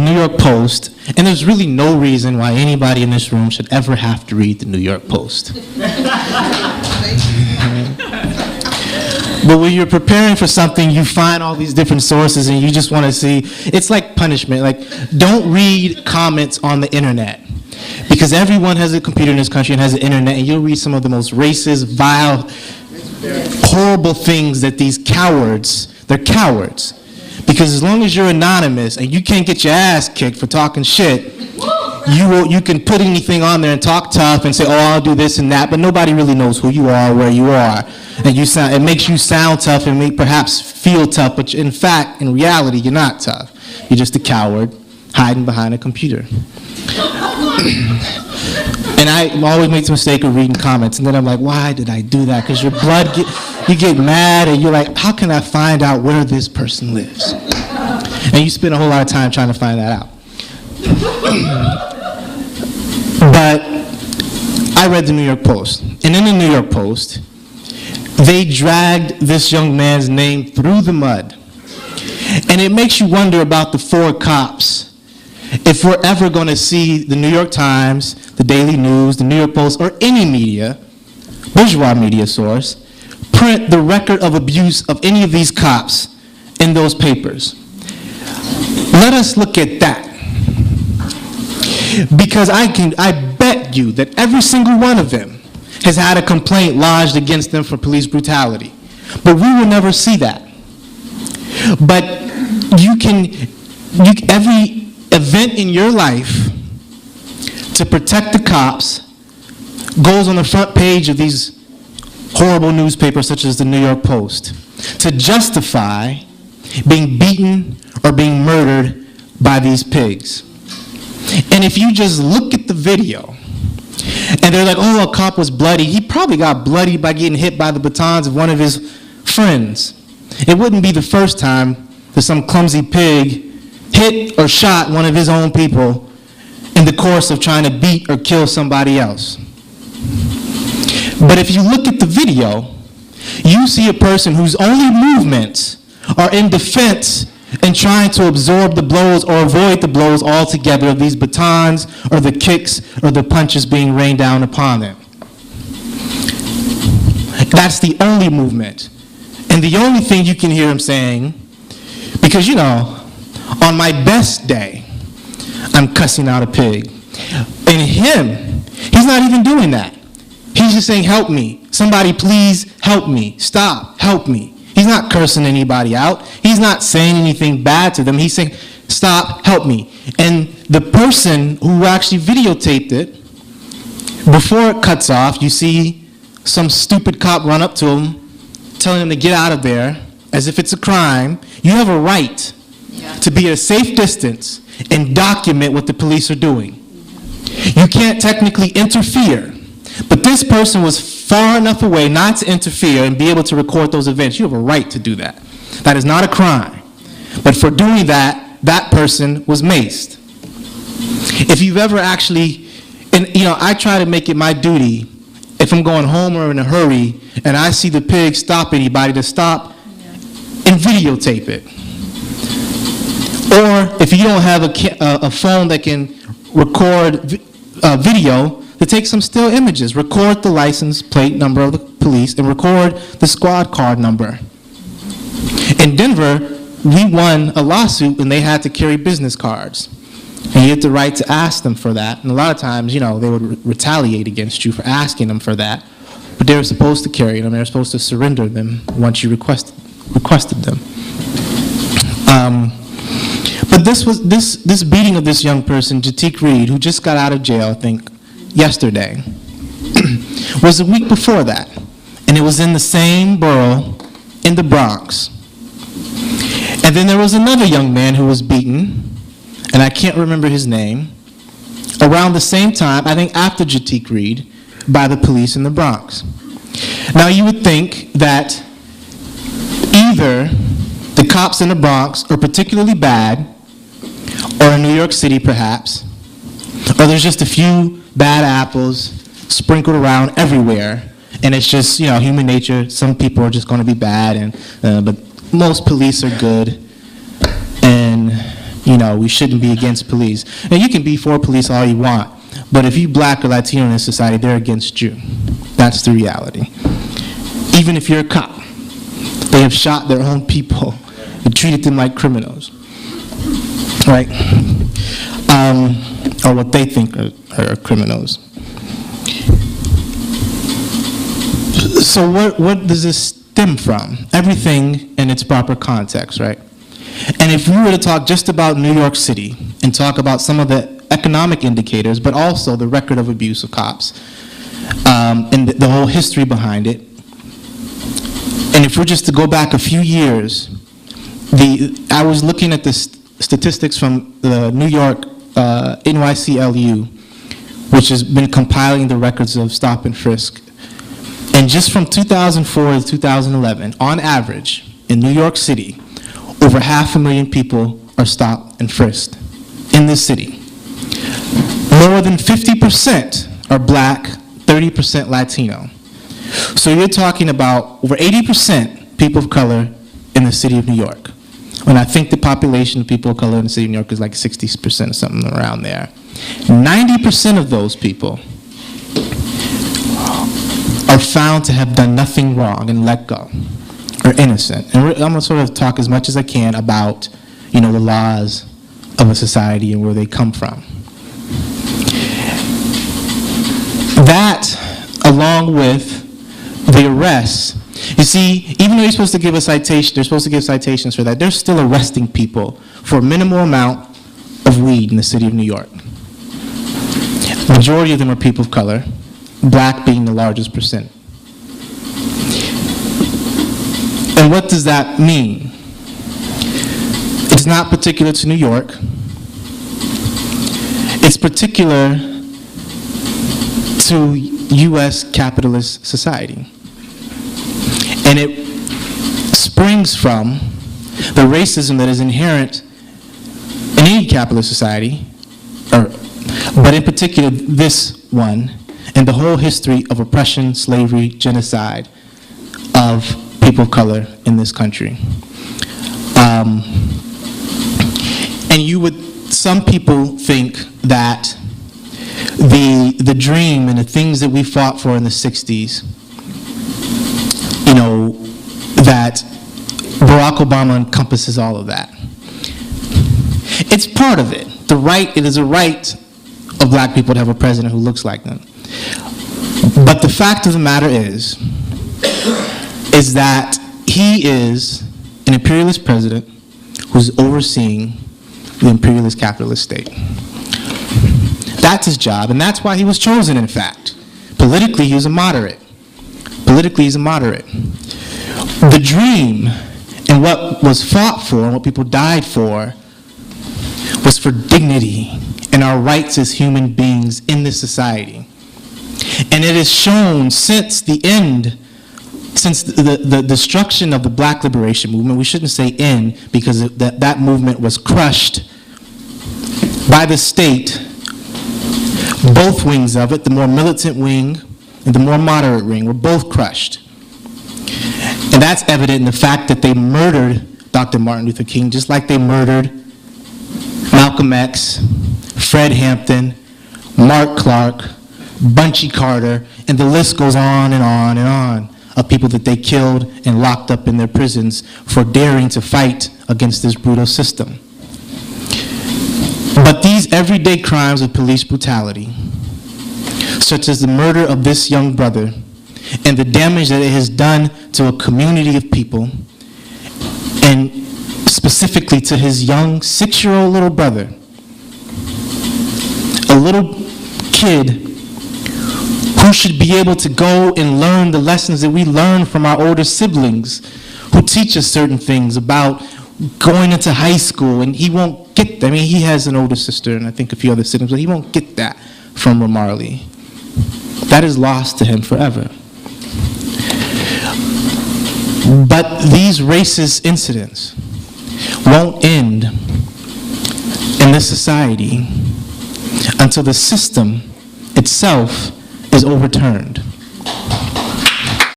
New York Post, and there's really no reason why anybody in this room should ever have to read the New York Post. But when you're preparing for something, you find all these different sources and you just want to see, it's like punishment. Like, don't read comments on the internet. Because everyone has a computer in this country and has an internet, and you'll read some of the most racist, vile, horrible things that these cowards, they're cowards. Because as long as you're anonymous and you can't get your ass kicked for talking shit, you can put anything on there and talk tough and say, oh, I'll do this and that, but nobody really knows who you are, where you are. And it makes you sound tough and perhaps feel tough, but in fact, in reality, you're not tough. You're just a coward hiding behind a computer. And I always make the mistake of reading comments, and then I'm like, why did I do that? Because your blood, you get mad, and you're like, how can I find out where this person lives? And you spend a whole lot of time trying to find that out. But I read the New York Post, and in the New York Post, they dragged this young man's name through the mud. And it makes you wonder about the 4 cops. If we're ever going to see the New York Times, the Daily News, the New York Post, or any media, bourgeois media source, print the record of abuse of any of these cops in those papers. Let us look at that. Because I bet you that every single one of them has had a complaint lodged against them for police brutality. But we will never see that. But every event in your life to protect the cops goes on the front page of these horrible newspapers such as the New York Post to justify being beaten or being murdered by these pigs. And if you just look at the video, and they're like, oh, a cop was bloody. He probably got bloody by getting hit by the batons of one of his friends. It wouldn't be the first time that some clumsy pig hit or shot one of his own people in the course of trying to beat or kill somebody else. But if you look at the video, you see a person whose only movements are in defense and trying to absorb the blows or avoid the blows altogether of these batons or the kicks or the punches being rained down upon them. That's the only movement. And the only thing you can hear him saying, because, you know, on my best day, I'm cussing out a pig. And him, he's not even doing that. He's just saying, help me. Somebody please help me. Stop, help me. He's not cursing anybody out. He's not saying anything bad to them. He's saying, stop, help me. And the person who actually videotaped it, before it cuts off, you see some stupid cop run up to him, telling him to get out of there, as if it's a crime. You have a right to be at a safe distance and document what the police are doing. You can't technically interfere, but this person was far enough away not to interfere and be able to record those events. You have a right to do that. That is not a crime. But for doing that, that person was maced. If you've ever actually, and you know, I try to make it my duty, if I'm going home or in a hurry, and I see the pig stop anybody, to stop and videotape it. Or if you don't have a phone that can record video, to take some still images, record the license plate number of the police, and record the squad car number. In Denver, we won a lawsuit and they had to carry business cards. And you had the right to ask them for that. And a lot of times, you know, they would retaliate against you for asking them for that. But they were supposed to carry them. They were supposed to surrender them once you requested them. But this beating of this young person, Jatik Reed, who just got out of jail, I think, yesterday, was a week before that. And it was in the same borough in the Bronx. And then there was another young man who was beaten, and I can't remember his name, around the same time, I think after Jatik Reed, by the police in the Bronx. Now you would think that either the cops in the Bronx are particularly bad, or in New York City perhaps, or there's just a few bad apples sprinkled around everywhere, and it's just, you know, human nature. Some people are just going to be bad, and but most police are good, and we shouldn't be against police. And you can be for police all you want, but if you black or Latino in this society, they're against you. That's the reality. Even if you're a cop, they have shot their own people and treated them like criminals, right? Or what they think are criminals. So what does this stem from? Everything in its proper context, right? And if we were to talk just about New York City and talk about some of the economic indicators, but also the record of abuse of cops, and the whole history behind it, and if we're just to go back a few years, I was looking at the statistics from the New York NYCLU, which has been compiling the records of stop and frisk. And just from 2004 to 2011, on average, in New York City, over 500,000 people are stopped and frisked in this city. More than 50% are black, 30% Latino. So you're talking about over 80% people of color in the city of New York. When I think the population of people of color in the city of New York is like 60% or something around there. 90% of those people are found to have done nothing wrong and let go, or innocent. And I'm going to sort of talk as much as I can about, the laws of a society and where they come from. That, along with the arrests, you see, even though you're supposed to give a citation, they're supposed to give citations for that, they're still arresting people for a minimal amount of weed in the city of New York. The majority of them are people of color, black being the largest percent. And what does that mean? It's not particular to New York. It's particular to U.S. capitalist society. And it springs from the racism that is inherent in any capitalist society, but in particular this one, and the whole history of oppression, slavery, genocide of people of color in this country. And some people think that the dream and the things that we fought for in the 60s, that Barack Obama encompasses all of that. It's part of it. It is a right of black people to have a president who looks like them. But the fact of the matter is that he is an imperialist president who's overseeing the imperialist capitalist state. That's his job, and that's why he was chosen, in fact. Politically, he was a moderate. The dream and what was fought for and what people died for was for dignity and our rights as human beings in this society. And it is shown since the destruction of the black liberation movement, we shouldn't say end, because that movement was crushed by the state, both wings of it, the more militant wing and the more moderate wing, were both crushed. And that's evident in the fact that they murdered Dr. Martin Luther King, just like they murdered Malcolm X, Fred Hampton, Mark Clark, Bunchy Carter, and the list goes on and on and on of people that they killed and locked up in their prisons for daring to fight against this brutal system. But these everyday crimes of police brutality, such as the murder of this young brother and the damage that it has done to a community of people, and specifically to his young 6-year-old little brother, a little kid who should be able to go and learn the lessons that we learn from our older siblings who teach us certain things about going into high school, and he won't get that. I mean, he has an older sister and I think a few other siblings, but he won't get that from Ramarley. That is lost to him forever. But these racist incidents won't end in this society until the system itself is overturned.